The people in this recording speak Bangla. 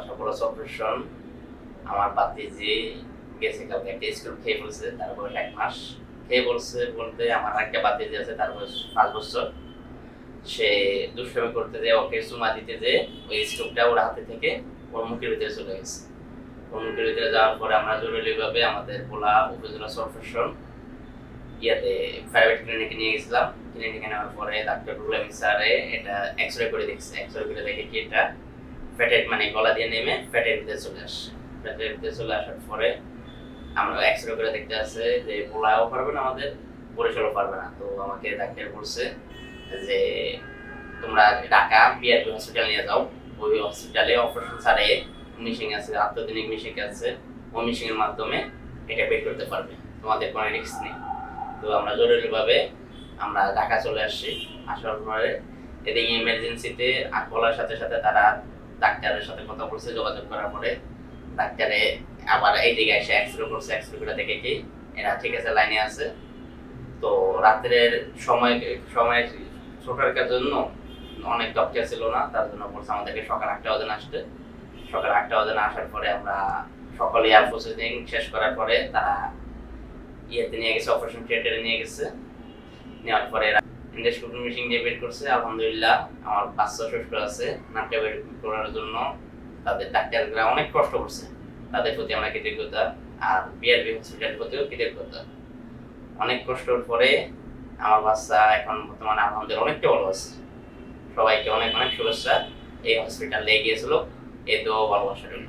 সাফল্য অপারেশন। আমার ভাতিজি গেছে কালকে একটা স্কুল খেয়ে বলছে, তার বয়স 1 মাস। খেয়ে বলছে বলতে আমার একটা ভাতিজি আছে, তার বয়স 5 বছর। সে দুষ্টামি করতে যেয়ে ওকে চুমা দিতে যেয়ে ওই স্টোভটা ওর হাতে থেকে ওর মুখের ভিতরে চলে গেছে। ওর মুখের ভিতরে যাওয়ার পরে আমরা জরুরিভাবে আমাদের ভোলা উপজেলা সরফেশন প্রাইভেট ক্লিনিকে নিয়ে গেছিলাম। ক্লিনিকে নেওয়ার পরে ডাক্তার রুল আমিন স্যারে এটা এক্সরে করে দেখছে। এক্সরে করে দেখে কি এটা ফ্যাটের মানে গলা দিয়ে নেমে ফ্যাটের ভিতরে চলে আসছে। ফ্যাটের ভিতরে চলে আসার পরে আমরা এক্সরে করে দেখতে আছে যে ভোলাও পারবে না, আমাদের বরিশালও পারবে না। তো আমাকে ডাক্তার বলছে যে তোমরা ঢাকা বিআরবি হসপিটাল নিয়ে যাও। ওই হসপিটালে অপারেশন ছাড়ে মেশিন আছে, আত্মদিনিক মেশিন আছে, ওই মেশিনের মাধ্যমে এটা বের করতে পারবে, তোমাদের কোনো রিস্ক নেই। তো আমরা জরুরিভাবে আমরা ঢাকা চলে আসছি। আসার পরে এদিকে ইমার্জেন্সিতে বলার সাথে সাথে তারা ডাক্তারের সাথে কথা বলছে। যোগাযোগ করার পরে ডাক্তারে আবার এইদিকে এসে এক্সরে করছে। এক্সরে করে দেখে কি এরা ঠিক আছে, লাইনে আছে। তো রাত্রের সময় সময় ছোটার জন্য অনেক ডক্টর ছিল না, তার জন্য বলছে আমাদেরকে সকাল 8টা বাজে আসতে। সকাল 8টা বাজে আসার পরে আমরা সকলে এয়ার প্রসেসিং শেষ করার পরে তারা ইয়েতে নিয়ে গেছে, অপারেশন থিয়েটারে নিয়ে গেছে। নেওয়ার পরে ইন্ডোস্কোপি মেশিন দিয়ে বের করছে। আলহামদুলিল্লাহ আমার বাচ্চা সুস্থ আছে। নাটটা বের করার জন্য তাদের ডাক্তাররা অনেক কষ্ট করছে, তাদের প্রতি আমরা কৃতজ্ঞতা। আর বিআরবি হসপিটালের প্রতিও কৃতজ্ঞতা। অনেক কষ্টের পরে আমার বাচ্চা এখন বর্তমানে আলহামদুলিল্লাহ অনেকটা ভালো আছে। সবাইকে অনেক অনেক শুভেচ্ছা। এই হসপিটালে গিয়েছিল, এতেও ভালোবাসা রইল।